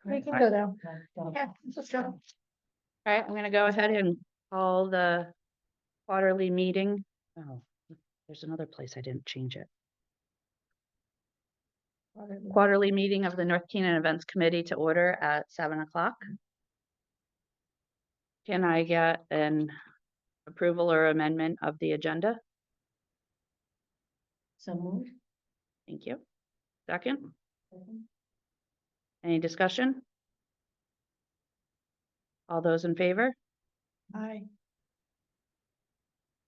We can go down. Yeah, Let's go. all right, I'm gonna go ahead and call the quarterly meeting. Oh, there's another place I didn't change it. Quarterly meeting of the North Canaan Events Committee to order at 7:00. Can I get an approval or amendment of the agenda? So moved. Thank you. Second, any discussion? All those in favor? Aye.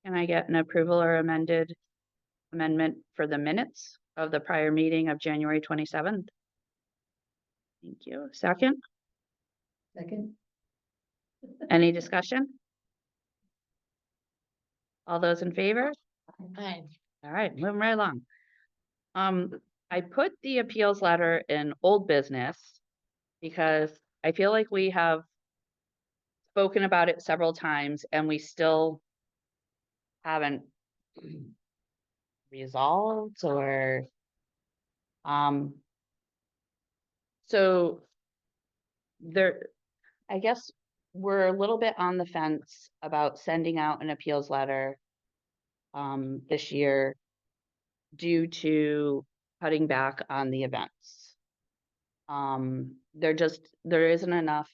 Can I get an approval or amendment for the minutes of the prior meeting of January 27th? Thank you. Second, Second. any discussion? All those in favor? Aye. All right, moving right along. I put the appeals letter in old business because I feel like we have spoken about it several times and we still haven't resolved or, so there, I guess we're a little bit on the fence about sending out an appeals letter this year due to cutting back on the events. There isn't enough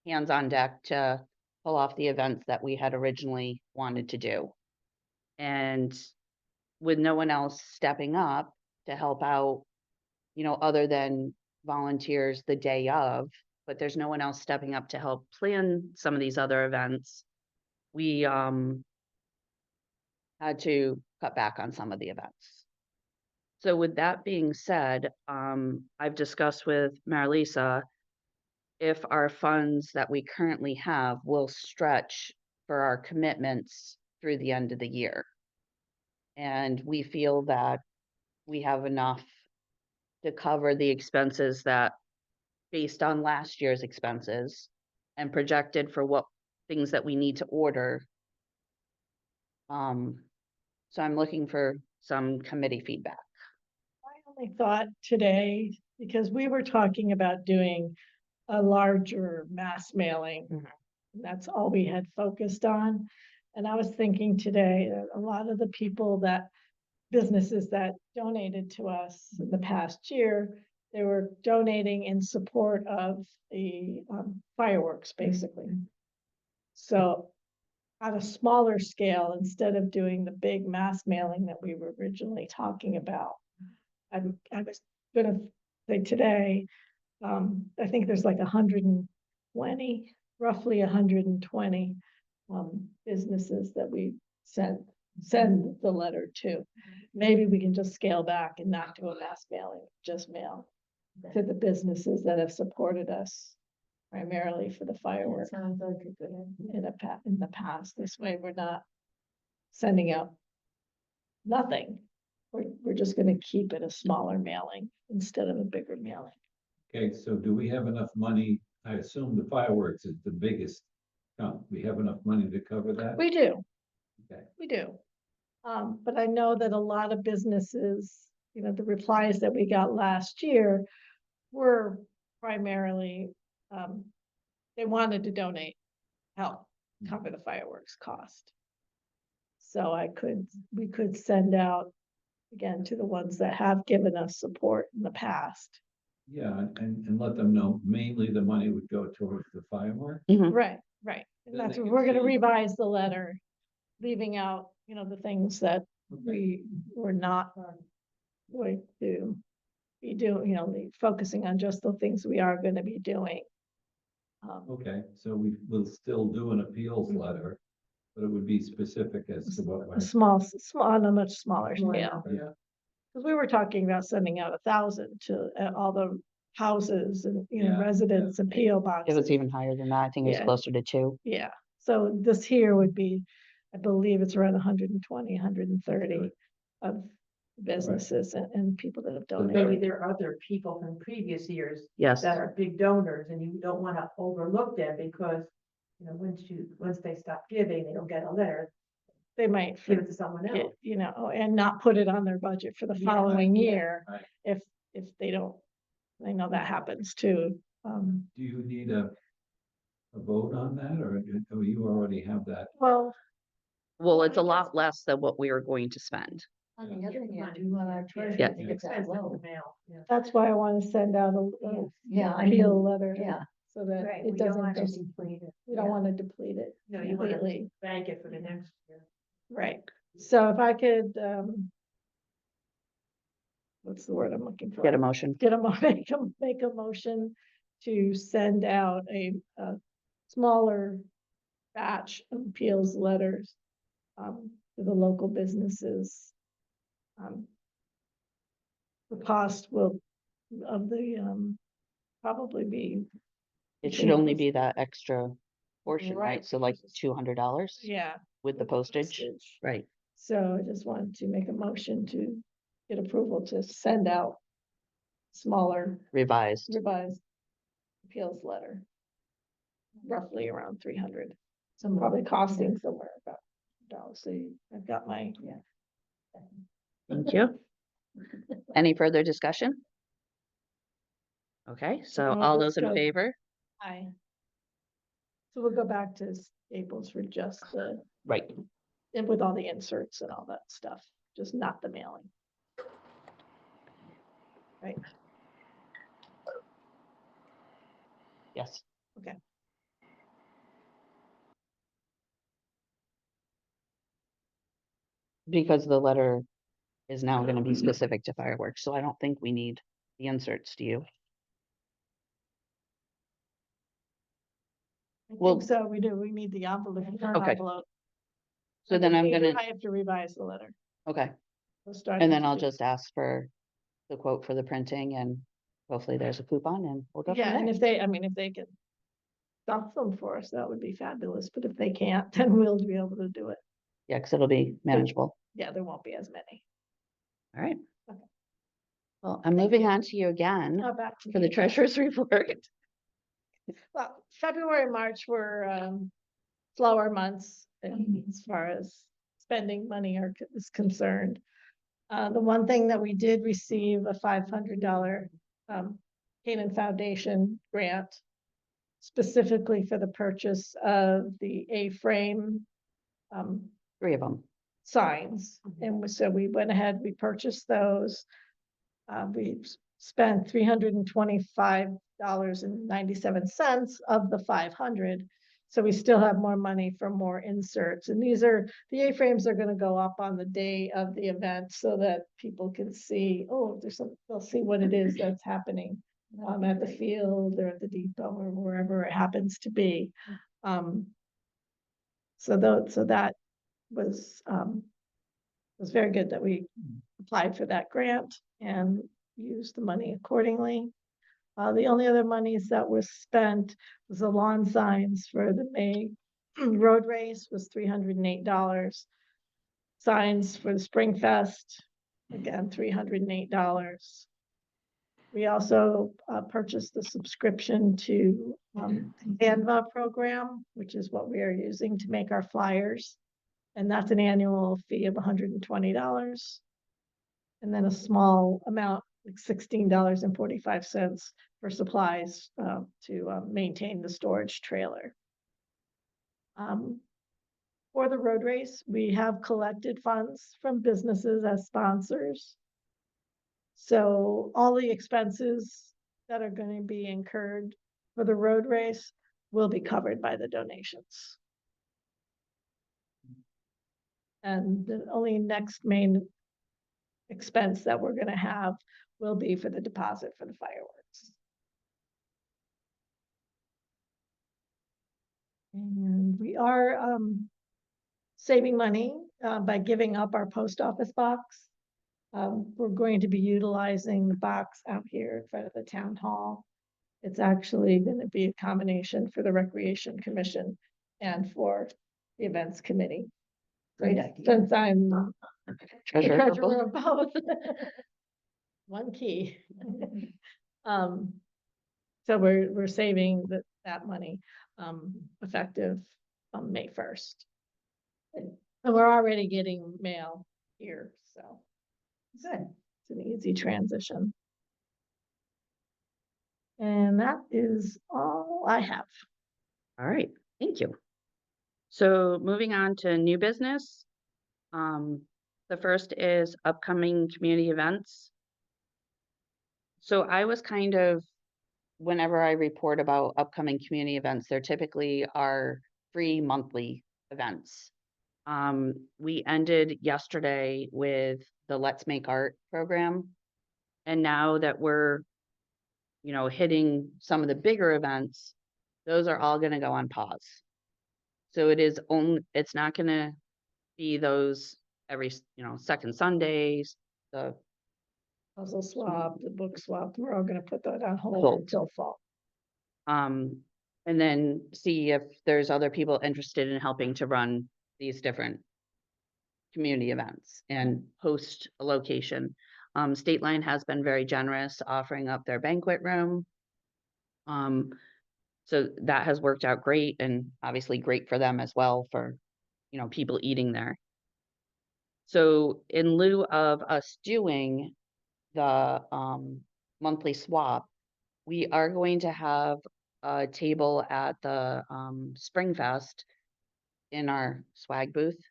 hands on deck to pull off the events that we had originally wanted to do. And with no one else stepping up to help out, other than volunteers the day of, but there's no one else stepping up to help plan some of these other events. We had to cut back on some of the events. So with that being said, I've discussed with Marilisa if our funds that we currently have will stretch for our commitments through the end of the year. And we feel that we have enough to cover the expenses that, based on last year's expenses and projected for what things that we need to order. So I'm looking for some committee feedback. My only thought today, because we were talking about doing a larger mass mailing. Mhm. That's all we had focused on. And I was thinking today that a lot of the businesses that donated to us in the past year, they were donating in support of the fireworks, basically. So on a smaller scale, instead of doing the big mass mailing that we were originally talking about, I was gonna say today, I think there's like 120, roughly 120 businesses that we send the letter to. Maybe we can just scale back and not do a mass mailing, just mail to the businesses that have supported us primarily for the fireworks. Sounds like a good idea. In the past, this way we're not sending out nothing. We're just gonna keep it a smaller mailing instead of a bigger mailing. Okay, so do we have enough money? I assume the fireworks is the biggest chunk. We have enough money to cover that? We do. Okay. We do. But I know that a lot of businesses, the replies that we got last year were primarily, they wanted to donate, help cover the fireworks cost. So we could send out again to the ones that have given us support in the past. Yeah, and let them know mainly the money would go towards the firework. Right. And Then that's they what can we're gonna see. revise the letter, leaving out, the things that we were not going to be doing, focusing on just the things we are gonna be doing. Okay, so we will still do an appeals letter, but it would be specific as to what. A small, on a much smaller scale. Yeah, Because we were talking about sending out 1,000 to all the houses and, Yeah, residents and PO It boxes. was even higher than that. I think it was Yeah. closer to 2. Yeah, so this here would be, I believe it's around 120, 130 of businesses and people that have Maybe donated. there are other people from previous years Yes. that are big donors and you don't want to overlook them because, once they stop giving, they don't get a letter, They might give it to someone forget, else. and not put it on their budget for the Yeah, following yeah, year. right. If they don't, I know that happens too. Do you need a vote on that, or you already have that? well, Well, it's a I guess- lot less than what we are going to spend. On the other hand, Money. we want our treasurer Yeah. to get that Expensive low. to mail, yeah. that's why I want to send out Yeah, I appeal mean, letter. yeah, So that Right, it we don't doesn't, want to just- deplete it. we don't want to deplete it No, you want to completely. bank it for the next year. Right, so if I could, what's the word I'm looking for? Get a motion. Get a, make a motion to send out a smaller batch of appeals letters, to the local businesses. The cost will, of the, probably be, It should only be that extra portion, right? Right, So like because it's- $200 yeah. with the postage, right? So I just wanted to make a motion to get approval to send out smaller Revised. revised appeals letter. Roughly around 300, so probably costing somewhere about dollars. So I've got my, Thank you. Any further discussion? Okay, so No, all let's those in go. favor? So we'll go back to Staples for just the, Right. and with all the inserts and all that stuff, just not the mailing. Right, Yes. okay. Because the letter is now gonna be specific to fireworks, so I don't think we need the inserts, do you? I Well- think so, we do, we need the envelope. return Okay. envelope. So then I'm gonna, I have to revise the letter. okay, We'll start and then next I'll week. just ask for the quote for the printing and hopefully there's a coupon and we'll go from Yeah, and there. if they, I mean, if they can stuff them for us, that would be fabulous, but if they can't, then we'll be able to do it. Yeah, cause it'll be manageable. Yeah, there won't be as many. All right. Okay. Well, I'm moving on to you again Now back to for the me. treasurer's report. Well, February, March were slower months as far as spending money is concerned. The one thing that we did receive a $500 Canaan Foundation grant specifically for the purchase of the A-frame um, 3 of them. signs. And so we went ahead, we purchased those. We spent $325.97 of the 500. So we still have more money for more inserts. And these are, the A-frames are gonna go up on the day of the event so that people can see, oh, there's some, they'll see what it is that's happening at the field or at the depot or wherever it happens to be. So that was very good that we applied for that grant and used the money accordingly. The only other monies that was spent was the lawn signs for the May road race was $308. Signs for the Spring Fest, again, $308. We also purchased the subscription to Canva program, which is what we are using to make our flyers. And that's an annual fee of $120. And then a small amount, like $16.45 for supplies to maintain the storage trailer. For the road race, we have collected funds from businesses as sponsors. So all the expenses that are going to be incurred for the road race will be covered by the donations. And the only next main expense that we're gonna have will be for the deposit for the fireworks. And we are saving money by giving up our post office box. We're going to be utilizing the box out here in front of the town hall. It's actually gonna be a combination for the Recreation Commission and for the Events Committee. Great idea. Since I'm the Treasurer for both. treasurer of both. One key. So we're saving that money, effective on May 1st. And we're already getting mail here, so Good. it's an easy transition. And that is all I have. All right, thank you. So moving on to new business. The first is upcoming community events. So I was kind of, whenever I report about upcoming community events, they're typically are free monthly events. We ended yesterday with the Let's Make Art program. And now that we're, hitting some of the bigger events, those are all gonna go on pause. So it's not gonna be those every, second Sundays, the Puzzle swap, the book swap, we're all gonna put that on hold Hold. until fall. and then see if there's other people interested in helping to run these different community events and host a location. State Line has been very generous offering up their banquet room. So that has worked out great and obviously great for them as well for, people eating there. So in lieu of us doing the monthly swap, we are going to have a table at the Spring Fest in our swag booth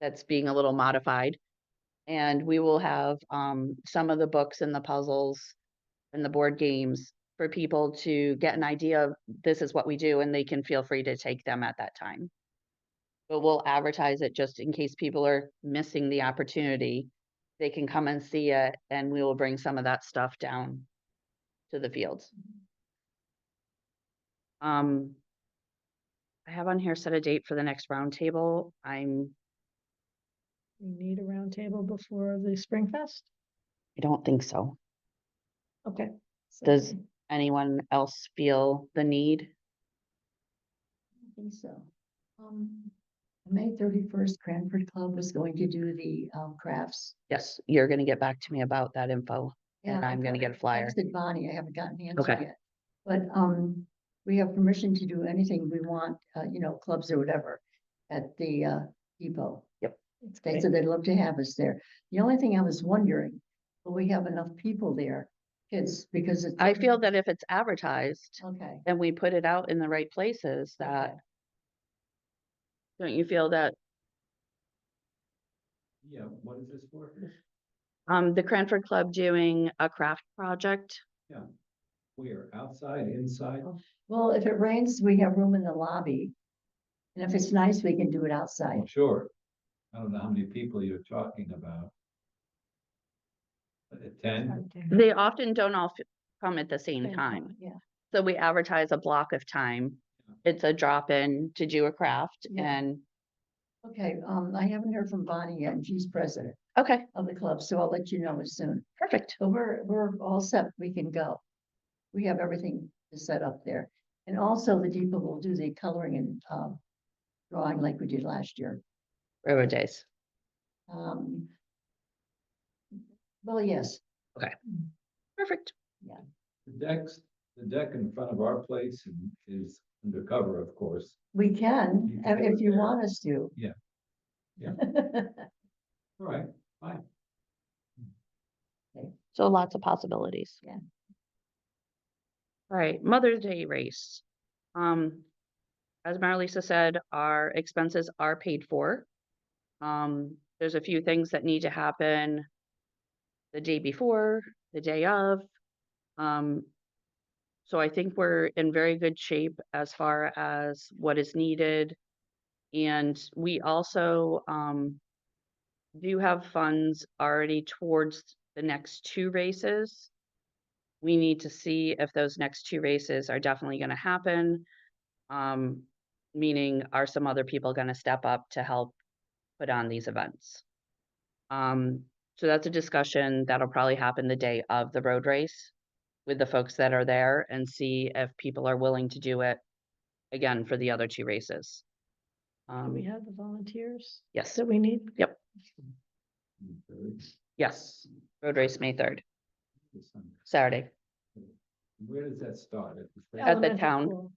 that's being a little modified. And we will have some of the books and the puzzles and the board games for people to get an idea of this is what we do, and they can feel free to take them at that time. But we'll advertise it just in case people are missing the opportunity. They can come and see it, and we will bring some of that stuff down to the fields. I have on here set a date for the next roundtable. I We need a roundtable before the Spring Fest? don't think so. Okay. So Does anyone else feel the need? I think so. May 31st, Cranford Club was going to do the crafts. Yes, you're gonna get back to me about that info. And Yeah, I'm gonna get a flyer. Texted Bonnie, I haven't gotten the answer Okay. yet. But we have permission to do anything we want, clubs or whatever at the depot. it's They great. said they'd love to have us there. The only thing I was wondering, will we have enough people there? Kids, because it's. I feel that if it's advertised Okay. and we put it out in the right places, that, Okay. don't you feel that, Yeah, what is this for? the Cranford Club doing a craft project? We are outside, inside. Well, if it rains, we have room in the lobby. And if it's nice, we can do it outside. Well, sure. I don't know how many people you're talking about. 10? They often don't all come at the same Same time. Yeah. So we advertise a block of time. It's a drop-in to do a craft Yeah. and, Okay, I haven't heard from Bonnie yet, and she's president okay, of the club, so I'll let you know as soon. perfect. But we're all set, we can go. We have everything set up there. And also the depot will do the coloring and drawing like we did last year. Railroad Days. Well, yes, Perfect. The deck in front of our place is undercover, of course. we can, You can do if it you there. want us to. Yeah. Yeah. All right, fine. So lots of possibilities. Yeah. All right, Mother's Day race. As Marlisa said, our expenses are paid for. There's a few things that need to happen the day before, the day of. So I think we're in very good shape as far as what is needed. And we also, do have funds already towards the next two races. We need to see if those next two races are definitely gonna happen. Meaning are some other people gonna step up to help put on these events? So that's a discussion that'll probably happen the day of the road race with the folks that are there and see if people are willing to do it again for the other two races. Do we have the volunteers Yes, that we need? yep, yes, road race May 3rd, Saturday. Where does that start? At the station? At the Elementary town. school.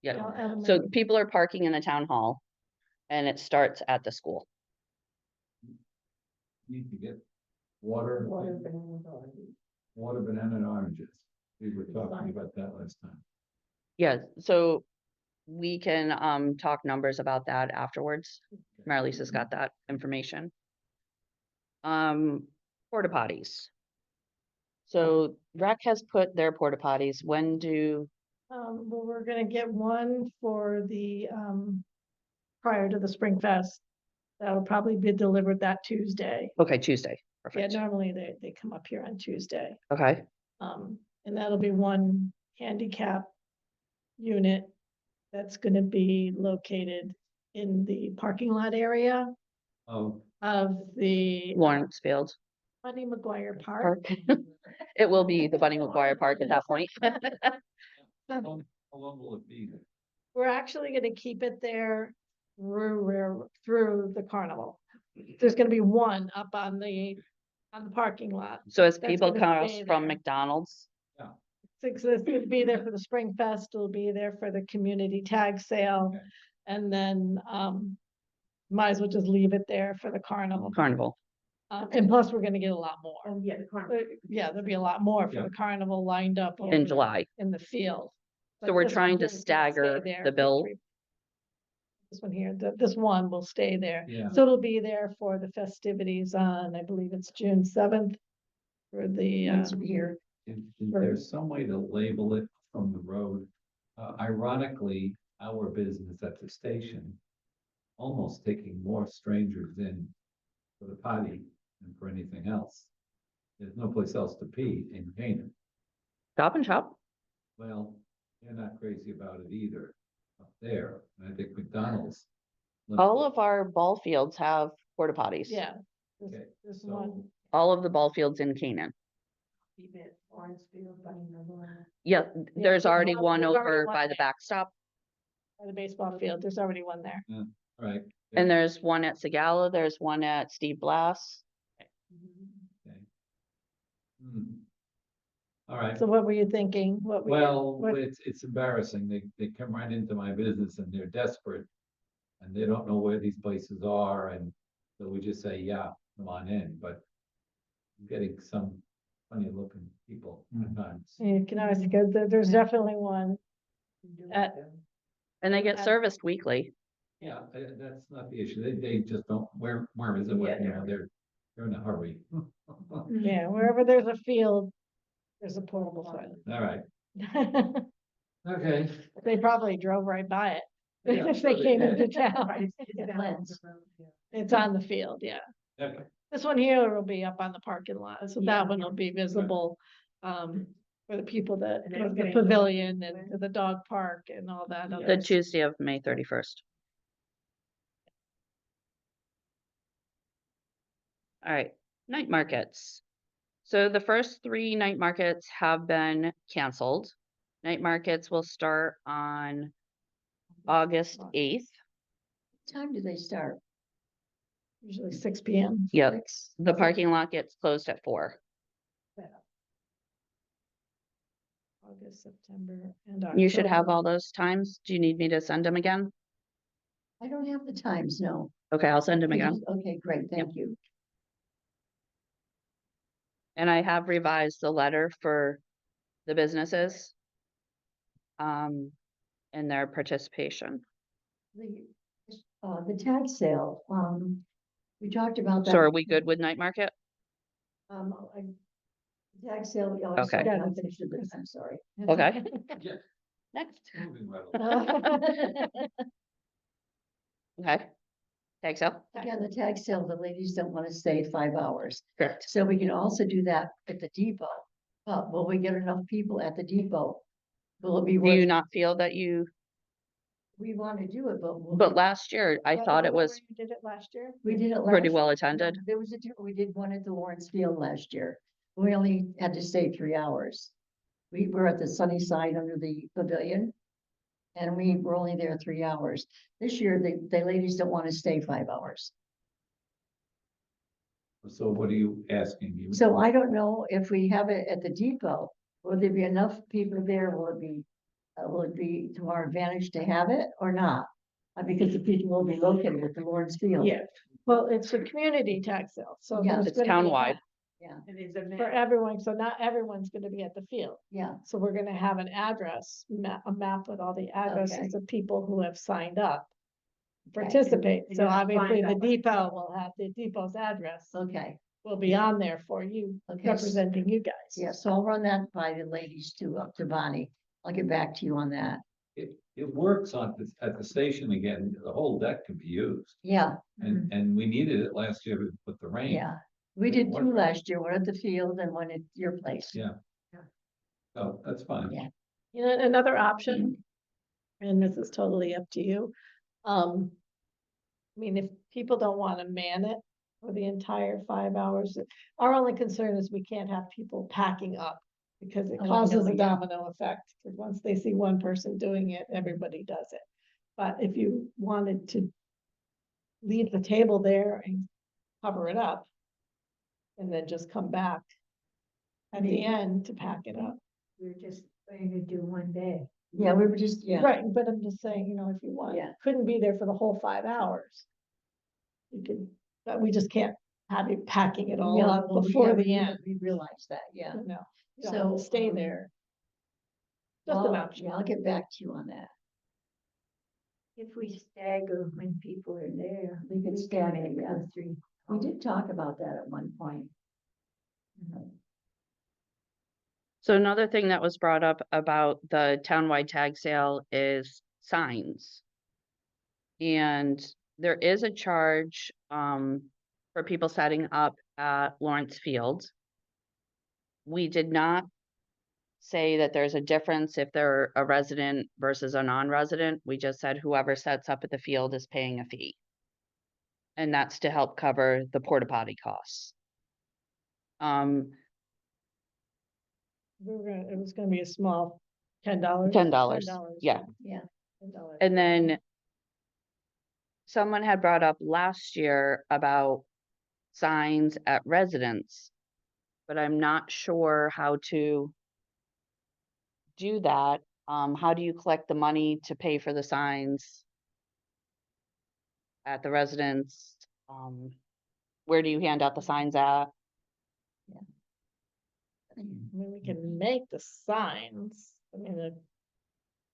Yeah, Elementary. so people are parking in the town hall and it starts at the school. Need to get water, Water, banana, or- water, banana and oranges. We were talking about that last time. Yeah, so we can talk numbers about that afterwards. Marlisa's got that information. Porta potties. So rec has put their porta potties, when do, Well, we're gonna get one for the, prior to the Spring Fest. That'll probably be delivered that Tuesday. okay, Tuesday, Yeah, perfect, normally they come up here on Tuesday. okay, And that'll be one handicap unit that's gonna be located in the parking lot area Oh, of the Lawrence Field Buddy McGuire Park. Park. It will be the Bunny McGuire Park at that point. how long will it be? We're actually gonna keep it there through the carnival. There's gonna be one up on the parking lot. So as That's people gonna come stay from there. McDonald's, It's gonna be there for the Spring Fest, it'll be there for the community tag sale. Okay. And then, might as well just leave it there for the carnival. Carnival, And plus, we're gonna get a lot more. Oh, yeah, the carnival. Yeah, there'll be a lot more for Yeah. the carnival lined up in over July. in the field. So But we're this trying one to here is gonna stagger stay there the for bill. This one here, this one will stay there. Yeah. So it'll be there for the festivities on, I believe it's June 7th. For the, Once a year. Is Right. there some way to label it from the road? Ironically, our business at the station almost taking more strangers in for the potty than for anything else. There's no place else to pee in Canaan. Stop and Shop, Well, they're not crazy about it either up there. And I think McDonald's. all of our ball fields have porta potties. yeah. This, Okay, this so- one, All of the ball fields in Canaan. Keep it Orange Field, Bunny McGuire. Yeah, there's already there's one already over one by the there. backstop, by the baseball field, there's already one there. Right. and there's one at Sagala, there's one at Steve Blass. Okay. Hmm. All right. So what were you thinking? Well, what- it's embarrassing. They come right into my business and they're desperate. And they don't know where these places are, and so we just say, yeah, come on in, but. I'm getting some funny looking people sometimes. You can always go, there's definitely one. At- And they get And- serviced weekly. Yeah, that's not the issue. They just don't, where is it? Yeah, You know, they're in a hurry. Yeah, wherever there's a field, there's a portable All right, toilet. okay. They probably drove right by it. Yeah, If they sure came did. into town. Right, it's It down blends. the road, yeah. It's on the field, yeah. Okay. This one here will be up on the parking lot, so Yeah. that one will be visible, for the people that And go then to the getting- pavilion and to the dog park and all that. Yeah. other The stuff. Tuesday of May 31st. All right, night markets. So the first 3 night markets have been canceled. Night markets will start on August 8th. What time do they start? Usually 6 PM. Yep, Six? the parking lot gets closed at 4. August, September, and You should have October. all those times. Do you need me to send them again? I don't have the times, no. Okay, I'll send them Could you- again. Okay, great, thank you. And I have revised the letter for the businesses. And their participation. The tag sale, we talked about that. So are we good with night market? Tag sale. Oh, Okay. sorry, I finished the list, I'm sorry. Okay. Yeah, Next. moving right along. Okay. Tag sale? Again, the tag sale, the ladies don't want to stay 5 hours. Correct. So we can also do that at the depot. But will we get enough people at the depot? Will it be Do you worth, not feel that you, we want to do it, but. but last year I Well, thought it remember was you Did it last year? We did it pretty last- well no, attended. There was we did one at the Lawrence Field last year. We only had to stay 3 hours. We were at the sunny side under the pavilion. And we were only there 3 hours. This year, the ladies don't want to stay 5 hours. So what are you asking? So I don't know if we have it at the depot, will there be enough people there? Will it be to our advantage to have it or not? Because the people will be located at the Lawrence Field. Yeah, well, it's a community tax sale, so. Yeah, there's it's gonna be townwide. Yeah, And it's a for map. everyone, so not everyone's gonna be at the field. yeah, So we're gonna have an address, a map with all the addresses of people who have signed up. Okay. Participate, And so you have to obviously find the out. depot will have, the depot's address okay, will be on there for you, Okay. representing you guys. yeah, so I'll run that by the ladies too, up to Bonnie. I'll get back to you on that. It works at the station again, the whole deck can be used, Yeah, and we needed it last year with the rain. yeah, we Didn't did two work. last year, one at the field and one at your place. Yeah. So that's fine. Yeah. You know, another option, and this is totally up to you. I mean, if people don't wanna man it for the entire 5 hours, our only concern is we can't have people packing up. Because it Oh, I causes know, a yeah. domino effect, because once they see one person doing it, everybody does it. But if you wanted to leave the table there and cover it up, and then just come back at the end to pack it up. We're just going to do one day. Yeah, we were just, yeah, Right, but I'm just saying, you know, if you want, Yeah. couldn't be there for the whole 5 hours. You could, but we just can't have you packing it all yeah, up well, before yeah, the end, we realized that, yeah. you know, you don't have to So, stay there. Just an Well, option. yeah, I'll get back to you on that. If we stagger when people are there. We could can stagger, make yeah. those 3 We did talk about that at one point. So another thing that was brought up about the townwide tag sale is signs. And there is a charge, for people setting up at Lawrence Field. We did not say that there's a difference if they're a resident versus a non-resident. We just said whoever sets up at the field is paying a fee. And that's to help cover the porta potty costs. It was gonna be a small $10. $10, yeah. Yeah, $10. And then someone had brought up last year about signs at residents, but I'm not sure how to do that. How do you collect the money to pay for the signs at the residence? Where do you hand out the signs at? I mean, we can make the signs, I mean, the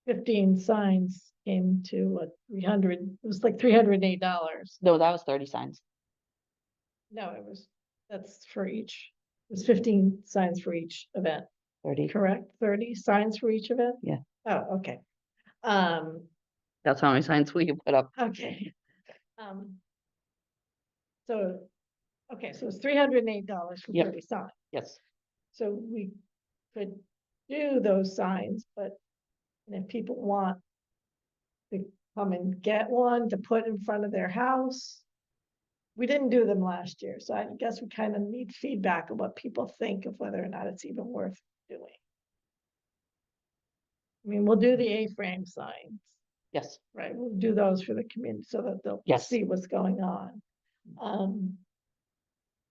15 signs came to what, 300, it was like $308. No, that was 30 signs. No, that's for each, it was 15 signs for each event, 30. correct? 30 signs for each event? Yeah. Oh, okay. That's how many signs we can put up. Okay. So, okay, so it's $308 for Yep. 30 signs. Yes. So we could do those signs, but if people want to come and get one to put in front of their house. We didn't do them last year, so I guess we kind of need feedback of what people think of whether or not it's even worth doing. I mean, we'll do the A-frame signs, Yes. right? We'll do those for the community so that they'll Yes. see what's going on.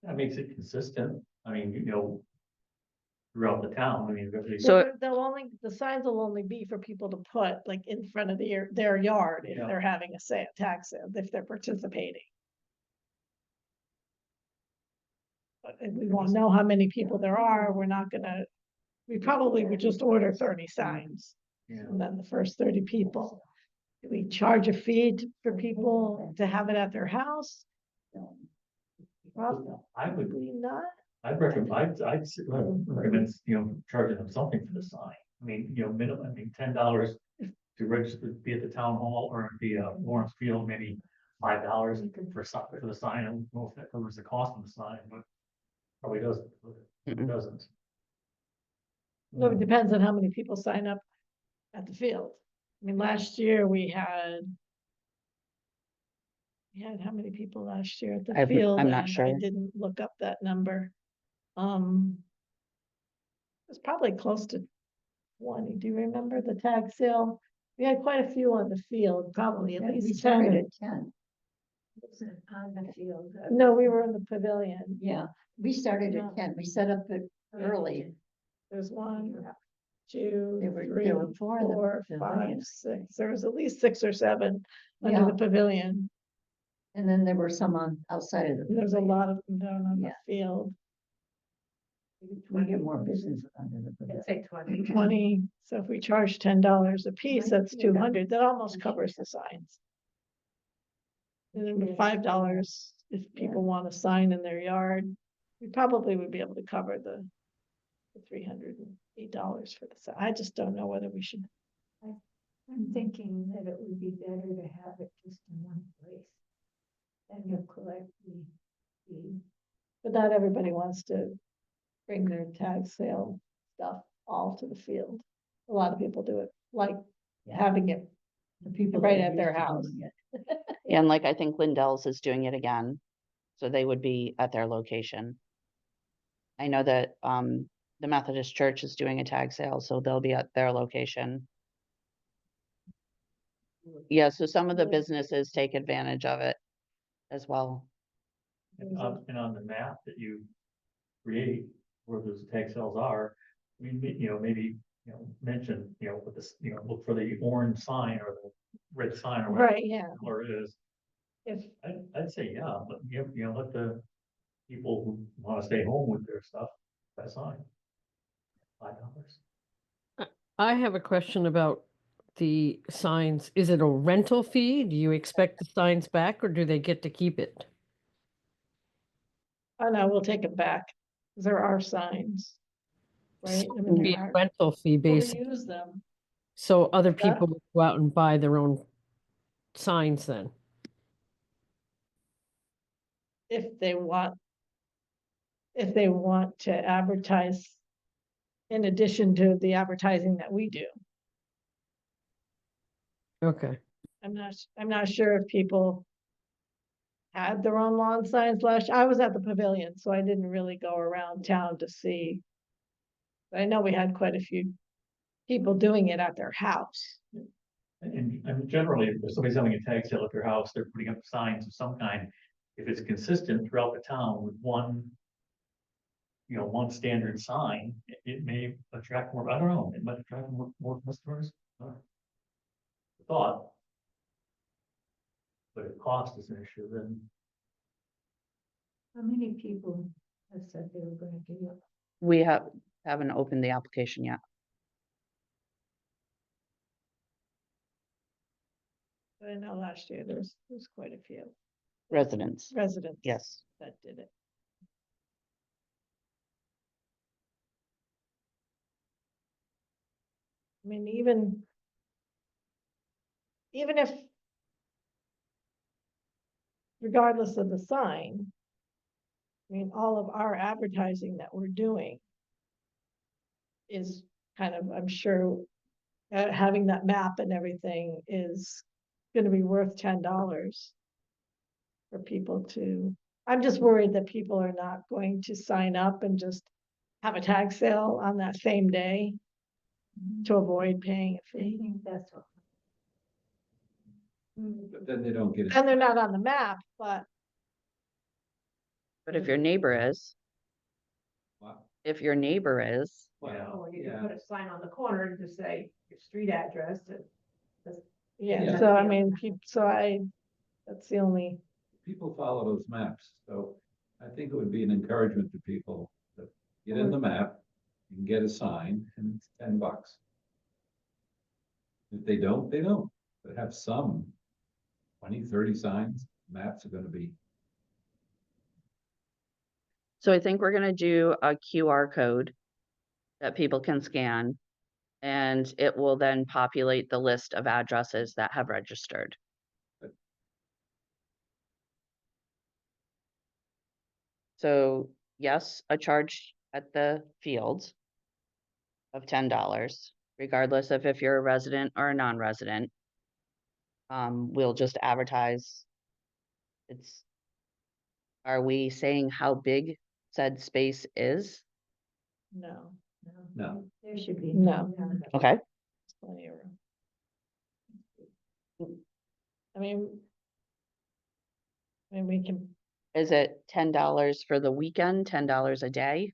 That makes it consistent. I mean, you know, throughout the town, I mean, everybody's. So- The signs will only be for people to put like in front of their yard if Yeah. they're having a tax sale, if they're participating. But we won't know how many people there are, we probably would just order 30 signs, Yeah. and then the first 30 people. Do we charge a fee for people to have it at their house? I would, Probably not. I'd recommend, I'd recommend, you know, charging them something for the sign. I mean, you know, minimum, I mean, $10 to register, be at the town hall or the Lawrence Field, maybe $5 for the sign. I don't know if that covers the cost of the sign, but probably doesn't. It Mm-mm. doesn't. No, it depends on how many people sign up at the field. I mean, last year we had how many people last year at the I'm field? not and I sure. didn't look up that number. It's probably close to 20. Do you remember the tag sale? We had quite a few on the field, probably at We least 10. started or- at 10. On the field. No, we were in the pavilion. Yeah, we started No. at 10. We set up it early. There's 1, 2, There were 3, four in the 4, 5, pavilion. 6. There was at least 6 or 7 under Yeah. the pavilion. And then there were some outside of the. And there's a pavilion. lot of them down on the Yeah. field. maybe We get 20, more business under the I'd pavilion. say 20. 20, so if we charge $10 a piece, Right, that's yeah. 200, that almost covers the signs. And then Yeah. $5, if Yeah. people want a sign in their yard, we probably would be able to cover the $308 for the sign. I just don't know whether we should. I'm thinking that it would be better to have it just in one place. And you'll collect the, But not everybody wants to bring their tag sale stuff all to the field. A lot of people do it, like having it. The people Right that are at their used to house. doing it. And like, I think Lindell's is doing it again, so they would be at their location. I know that, the Methodist Church is doing a tag sale, so they'll be at their location. Yeah, so some of the Yeah. businesses take advantage of it as well. And on the map that you create, where those tag sales are, I mean, maybe, mention, with this, look for the orange sign or the red sign or whatever Right, yeah. color it is. If, I'd say, yeah, but let the people who wanna stay home with their stuff, that sign. $5. I have a question about the signs. Is it a rental fee? Do you expect the signs back or do they get to keep it? oh no, we'll take it back. 'Cause there are signs. Right? I mean, Be there a are, rental fee we'll basically, reuse them. so other that? people would go out and buy their own signs then. If they want. If they want to advertise. In addition to the advertising that we do. Okay. I'm not sure if people. Had their own lawn signs I was at the pavilion, so I didn't really go around town to see. But I know we had quite a few. People doing it at their house. And generally, if somebody's having a tag sale at their house, they're putting up signs of some kind. If it's consistent throughout the town with one, one standard sign, it may attract more, I don't know, it might attract more customers. Thought. But if cost is an issue, then how many people have said they were gonna give up? We haven't opened the application yet. But I know last year there's quite a few Residents, residents. yes. That did it. I mean, even if. Regardless of the sign. I mean, all of our advertising that we're doing. Is kind of, I'm sure. Having that map and everything is gonna be worth $10. For people to, I'm just worried that people are not going to sign up and just. Have a tag sale on that same day. To avoid paying a I fee. think that's what. But then they don't get it. And they're not on the map, but But if your neighbor is, Wow. if your neighbor is, Well, Or you yeah. can put a sign on the corner and just say your street address and. yeah, Yeah. so I mean, that's the only, People follow those maps, so I think it would be an encouragement to people to get in the map. You can get a sign and it's $10. If they don't, they don't, but have some 20, 30 signs, maps are gonna be. so I think we're gonna do a QR code. That people can scan. And it will then populate the list of addresses that have registered. So yes, a charge at the field. Of $10, regardless of if you're a resident or a non-resident. We'll just advertise. Are we saying how big said space is? no, No. There should be. No. Okay, it's plenty of room. I mean. We can, is it $10 for the weekend, $10 a day?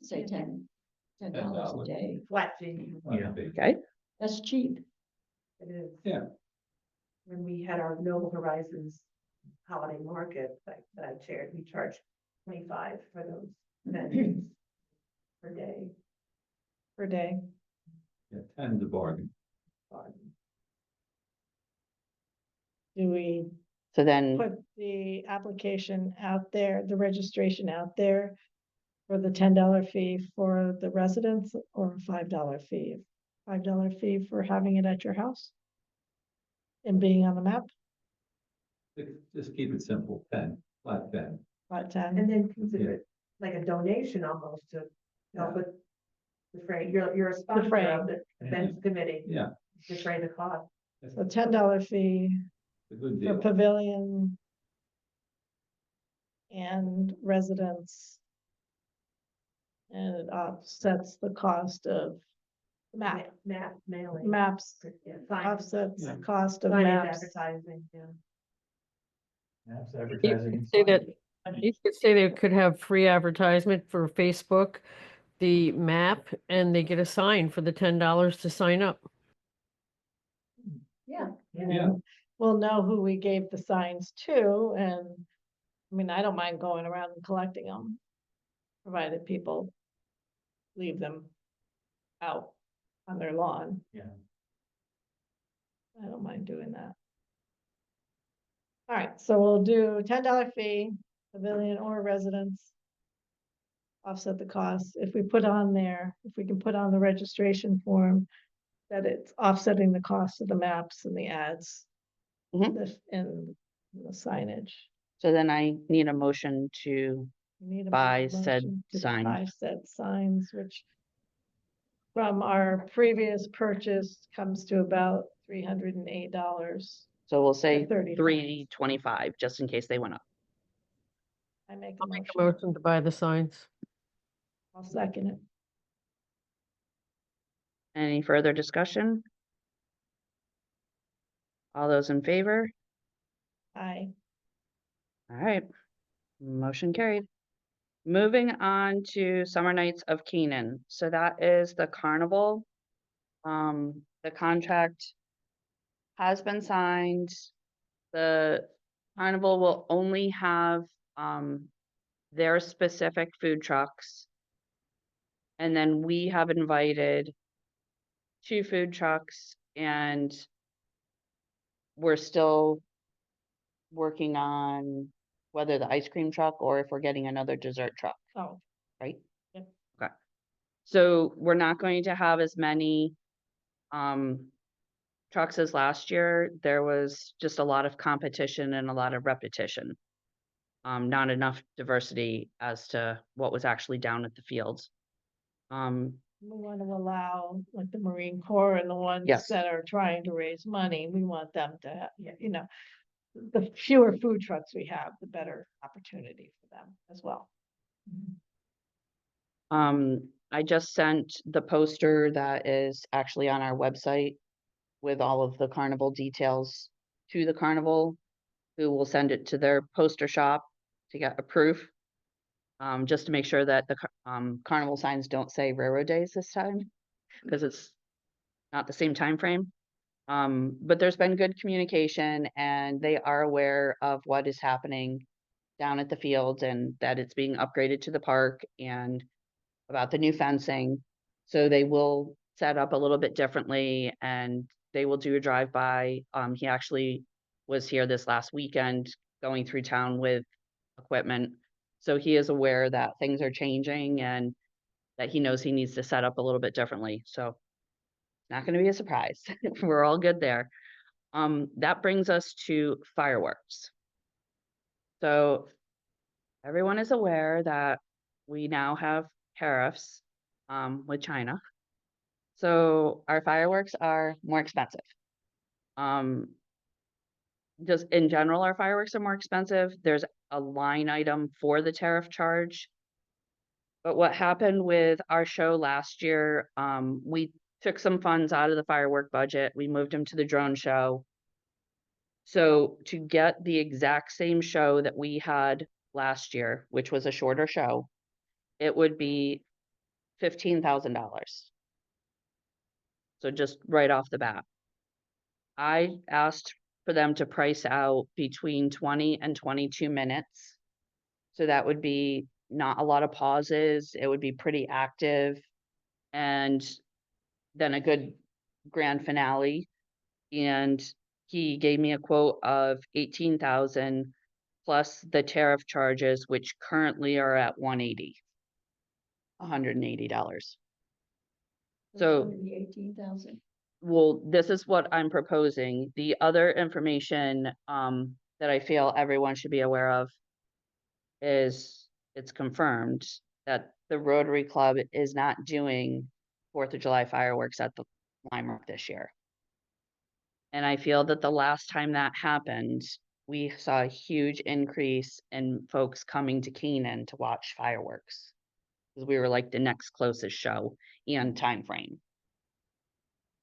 Say $10 a day. Flat fee, Yeah. Okay, That's cheap. it is. Yeah. When we had our Noble Horizons holiday market that I chaired, we charged 25 for those venues per day. per day. Yeah, 10's a bargain. Do we So then, put the application out there, the registration out there for the $10 fee for the residents or a $5 fee? $5 fee for having it at your house? And being on the map, Just keep it simple, 10, flat 10. about 10. And then consider it like a donation almost to help with defray, you're a sponsor Defray. of the events committee, Yeah, defray the cost. that's So $10 fee a good for deal. pavilion and residents. And it offsets the cost of map, Mailing. maps, Yeah, sign- offsets Yeah. the cost of signage, maps. advertising, yeah. That's You advertising. could and say that, signage. you could say they could have free advertisement for Facebook, the map, and they get a sign for the $10 to sign up. Yeah, And Yeah. then we'll know who we gave the signs to, and, I mean, I don't mind going around and collecting them, provided people leave them out on their lawn. Yeah. I don't mind doing that. All right, so we'll do $10 fee, pavilion or residence. Offset the cost. If we put on there, if we can put on the registration form, that it's offsetting the cost of the maps and the ads. Mhm. And the signage. so then I need a motion to, You need a Buy said motion to sign. buy said signs, which from our previous purchase comes to about $308. so we'll say 30 signs. 325, just in case they went up. I make a I'll make a motion. motion to buy the signs. I'll second it. Any further discussion? All those in favor? Aye. All right, motion carried. Moving on to Summer Nights of Keenan. So that is the carnival. The contract has been signed. The carnival will only have, their specific food trucks. And then we have invited 2 food trucks, and we're still working on whether the ice cream truck or if we're getting another dessert truck, Oh, right? Yep. Okay. So we're not going to have as many trucks as last year. There was just a lot of competition and a lot of repetition. Not enough diversity as to what was actually down at the fields. we want to allow like the Marine Corps and the ones Yes. that are trying to raise money, we want them to, you know, the fewer food trucks we have, the better opportunity for them as well. I just sent the poster that is actually on our website with all of the carnival details to the carnival, who will send it to their poster shop to get a proof. Just to make sure that the carnival signs don't say railroad days this time, because it's not the same time frame. But there's been good communication, and they are aware of what is happening down at the fields and that it's being upgraded to the park and about the new fencing. So they will set up a little bit differently, and they will do a drive-by. He actually was here this last weekend going through town with equipment. So he is aware that things are changing and that he knows he needs to set up a little bit differently. So not going to be a surprise. We're all good there. That brings us to fireworks. So everyone is aware that we now have tariffs with China. So our fireworks are more expensive. Just in general, our fireworks are more expensive. There's a line item for the tariff charge. But what happened with our show last year, we took some funds out of the firework budget. We moved them to the drone show. So to get the exact same show that we had last year, which was a shorter show, it would be $15,000. So just right off the bat. I asked for them to price out between 20 and 22 minutes So that would be not a lot of pauses. It would be pretty active. And then a good grand finale. And he gave me a quote of 18,000 plus the tariff charges, which currently are at $180. So- The 18,000. Well, this is what I'm proposing. The other information that I feel everyone should be aware of is it's confirmed that the Rotary Club is not doing 4th of July fireworks at the Lime Rock this year. And I feel that the last time that happened, we saw a huge increase in folks coming to Keenan to watch fireworks. Because we were like the next closest show and time frame.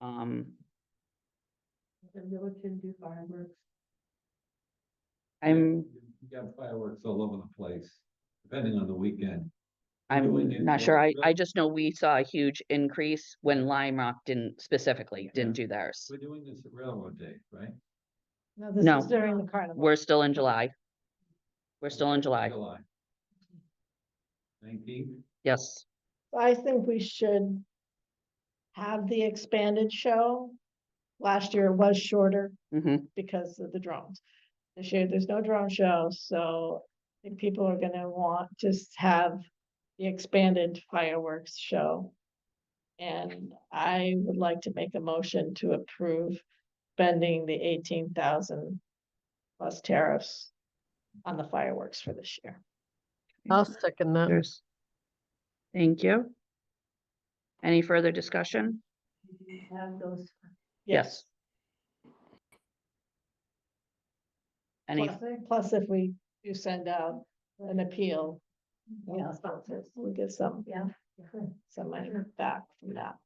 The village can do fireworks. I'm You got fireworks all over the place, depending on the weekend. I'm Doing it not sure. I Rotary. just know we saw a huge increase when Lime Rock specifically didn't do theirs. We're doing this at Railroad Day, right? No, this No. is during the carnival. We're still in July. We're still in July. 19th, Yes. I think we should have the expanded show. Last year it was shorter Hmm. because of the drones. This year, there's no drone show, so I think people are gonna want to have the expanded fireworks show. And I would like to make a motion to approve spending the 18,000 plus tariffs on the fireworks for this year. I'll second that. There's. Thank you. Any further discussion? Have those. Yes. Any, Plus, if we do send out an appeal, Yeah. sponsors, we'll get some Yeah. money back from that.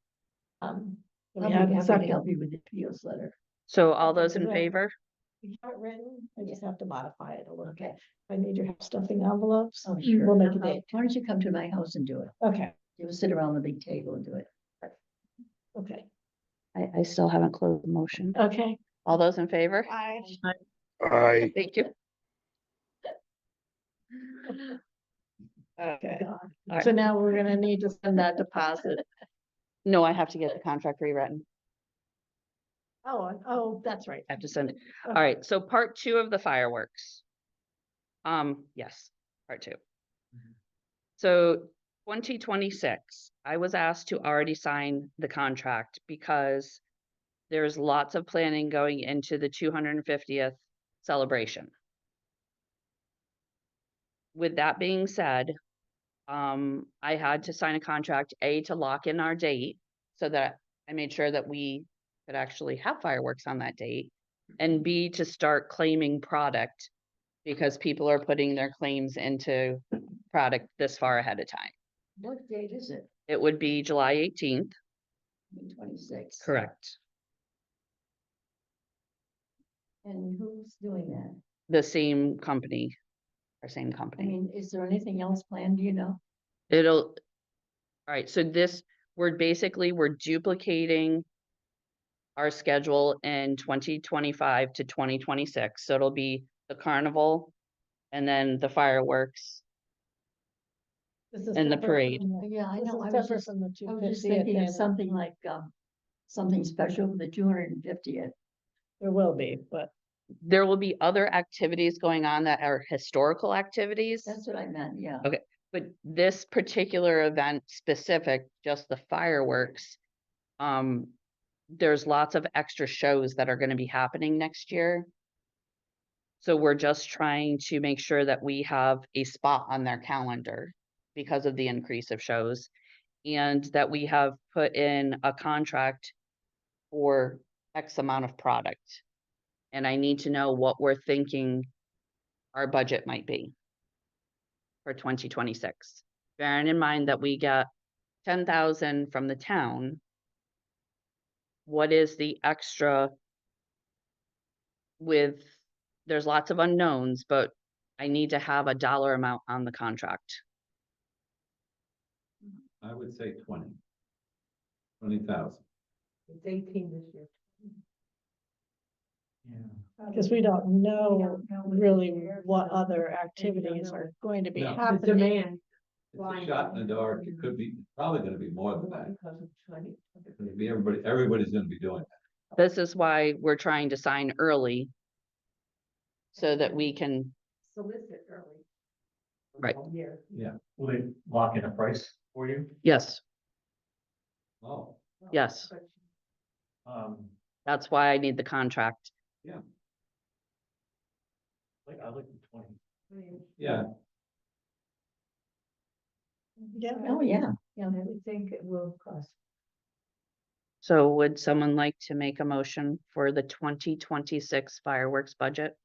I'll We be have a happy to second. help you with the appeals letter. so all those in Right. favor? We have it written, I just have to modify it a little bit. Okay. If I need your help stuffing envelopes, Oh, sure. we'll make a Why date. don't you come to my house and do it? Okay, You'll sit around the big table and do it. okay, I still haven't closed the motion. okay. All those in favor? Bye. Thank you. Okay, Alright. so now we're gonna need to send that deposit. No, I have to get the contract rewritten. Oh, that's right. I have to send it. All Okay. right, so part 2 of the fireworks. Yes, part 2. So 2026, I was asked to already sign the contract because there's lots of planning going into the 250th celebration. With that being said, I had to sign a contract, to lock in our date so that I made sure that we could actually have fireworks on that date, and B, to start claiming product because people are putting their claims into product this far ahead of time. What date is it? It would be July 18th. 26. Correct. And who's doing that? The same company, our same I company. mean, is there anything else planned, do you know? All right, so we're duplicating our schedule in 2025 to 2026. So it'll be the carnival and then the fireworks This is and the separate parade. from the- Yeah, I This know. is I was separate just, from the I was just 250th. thinking of and something like, something special for the 250th. There will be, but There will be other activities going on that are historical activities. That's what I meant, yeah. Okay. But this particular event specific, just the fireworks, there's lots of extra shows that are gonna be happening next year. So we're just trying to make sure that we have a spot on their calendar because of the increase of shows. And that we have put in a contract for X amount of product. And I need to know what we're thinking our budget might be for 2026. Bearing in mind that we got 10,000 from the town. What is the extra there's lots of unknowns, but I need to have a dollar amount on the contract. I would say 20,000. It's 18 this year. Yeah. because we don't know don't know what's really there, what so other they don't activities know. are going to be No. The happening. demand. It's a shot in the dark. It could be, probably gonna be more than that. Because of 20. It'll be everybody's gonna be doing that. This is why we're trying to sign early. So that we can, Solicit early. Right. Year. Yeah. Will they lock in a price for you? yes, Oh, Yes. Um, that's why I need the contract. I like the 20. yeah. Yeah. Oh, yeah. Yeah, I would think it will cost. So would someone like to make a motion for the 2026 fireworks budget?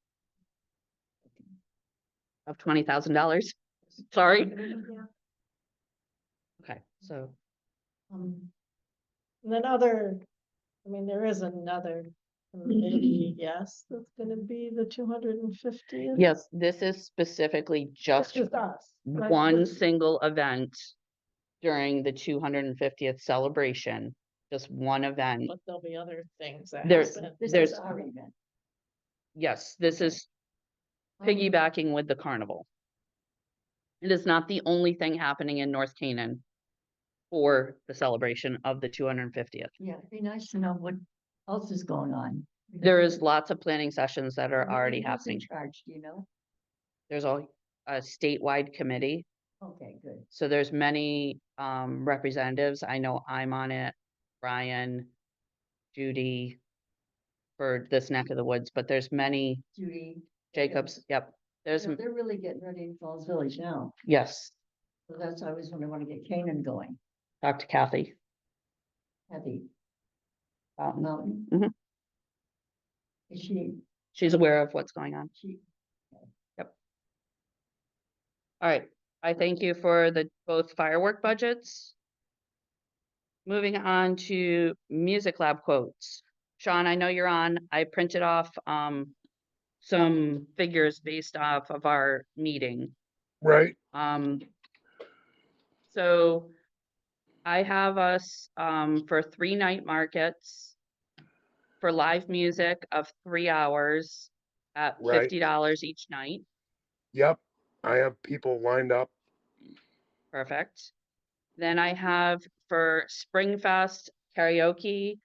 Of $20,000? Sorry. Okay, so Um, And then other, I mean, there is another committee, yes, that's gonna be the 250th. yes, this is specifically That's just just us. right? one This- single event during the 250th celebration, just one event. But there'll be other things that There's- happen. This There's- is our event. Yes, this is Um, piggybacking with the carnival. It is not the only thing happening in North Canaan for the celebration of the 250th. Yeah, it'd be nice to know what else is going on. There is lots of planning sessions that are already Who's in happening. charge, do you know? There's a statewide committee, Okay, good. so there's many representatives. I know I'm on it, Brian, Judy, for this neck of the woods, but there's many, Judy. Jacobs, yep. There's, You know, they're really getting ready in Falls Village now. yes, So that's always when I want to get Canaan going. talk to Kathy. Kathy Fountain. Mountain. Mhm. Is She's aware of what's going on. she, All right, I thank you for the both firework budgets. Moving on to music lab quotes. Sean, I know you're on. I printed off some figures based off of our meeting. Right, So I have us for 3 night markets for live music of 3 hours at Right. $50 each night. yep. I have people lined up. Perfect. Then I have for Springfest karaoke,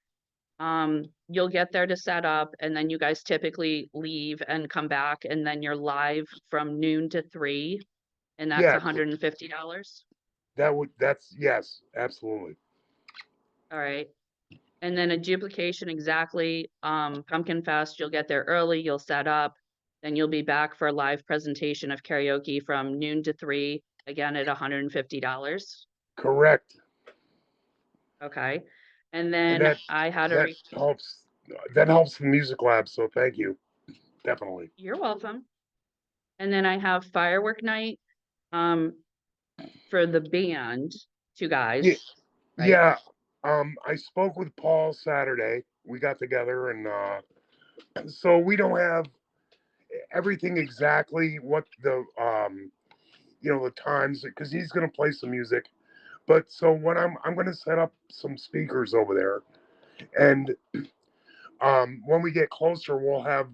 you'll get there to set up and then you guys typically leave and come back and then you're live from noon to 3. And that's Yeah. $150. That's, yes, absolutely. All right. And then a duplication exactly, Pumpkin Fest, you'll get there early, you'll set up. Then you'll be back for a live presentation of karaoke from noon to 3, again at $150. Correct. Okay. And And then that, I had a, that helps, that helps the music lab, so thank you. Definitely. you're welcome. And then I have firework night, for the band, 2 guys. right? Yeah, I spoke with Paul Saturday. We got together and so we don't have everything exactly what the the times because he's gonna play some music. But so what I'm gonna set up some speakers over there and when we get closer we'll have,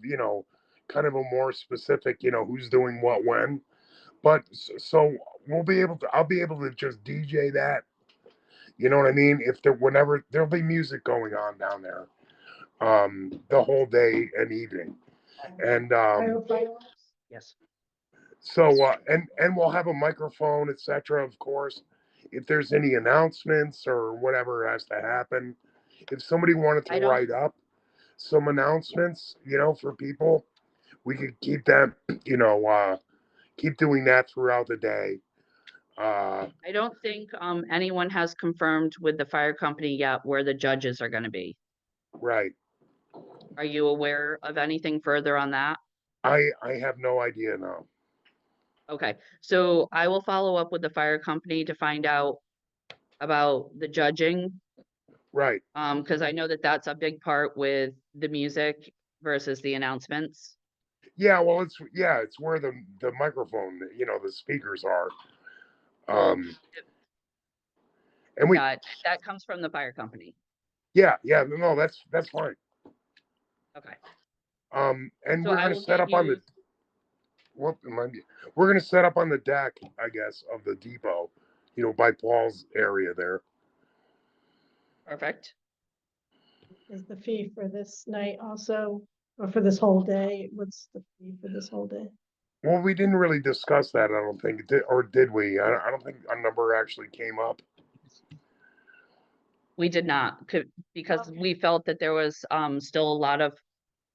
kind of a more specific, who's doing what when. But so we'll be able to I'll be able to just DJ that. You know what I mean? If there whenever there'll be music going on down there, the whole day and evening, and Yes. so and we'll have a microphone, etc. Of course, if there's any announcements or whatever has to happen, if somebody wanted I to don't- write up some announcements, for people, we could keep them, keep doing that throughout the day. I don't think anyone has confirmed with the fire company yet where the judges are gonna be. Right. Are you aware of anything further on that? I have no idea now. Okay, so I will follow up with the fire company to find out about the judging. Right. Cause I know that that's a big part with the music versus the announcements. Yeah, well, it's where the microphone, the speakers are. Well, And we, Yeah, that comes from the fire company. yeah, no, that's fine. Okay. And So we're I gonna will set get up on the, you, what, we're gonna set up on the deck, I guess, of the depot, by Paul's area there. perfect. Is the fee for this night also, or for this whole day? What's the fee for this whole day? Well, we didn't really discuss that, I don't think, or did we? I don't think a number actually came up. We did not, because Okay. we felt that there was, still a lot of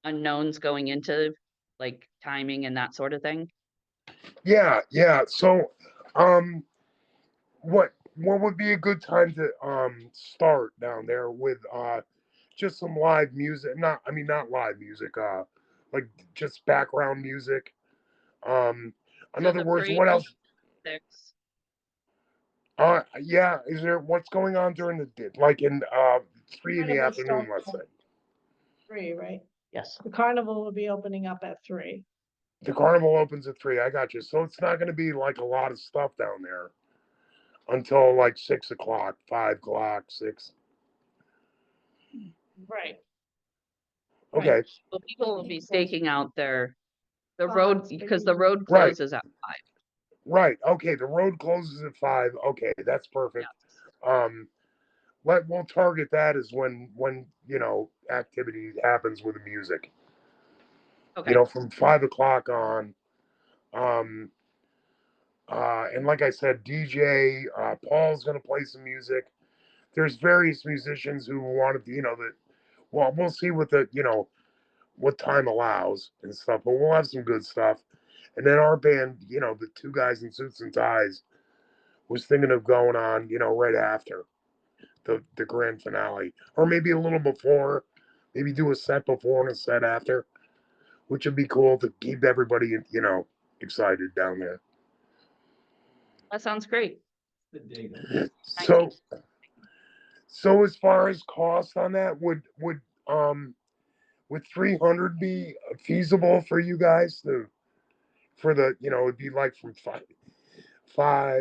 unknowns going into, like, timing and that sort of thing. Yeah, yeah. So, um, what would be a good time to start down there with just some live music? Not live music. Like just background music. In So other the words, parade what else? 6, Yeah. Is there what's going on during the like in 3 in the Carnival afternoon? starts Let's at say 3, right? yes, The carnival will be opening up at 3. the carnival opens at 3. I got you. So it's not going to be like a lot of stuff down there until like 6 o'clock, 5 o'clock, 6. Right, right. Okay. Well, people will be staking out the Well, road, that's for because the you. road Right. closes at 5. Right. Okay. The road closes at 5. Okay, that's perfect. Yes. Um, we'll target that as when activity happens with the music. Okay, From 5 o'clock on. Um, and like I said, DJ Paul's gonna play some music. There's various musicians who wanted to, that. Well, we'll see what time allows and stuff, but we'll have some good stuff. And then our band, the two guys in suits and ties, was thinking of going on, right after the grand finale, or maybe a little before, maybe do a set before and a set after, which would be cool to keep everybody, excited down there. that sounds great. The date. 19th. So as far as cost on that, would 300 be feasible for you guys for the, it'd be like from 5,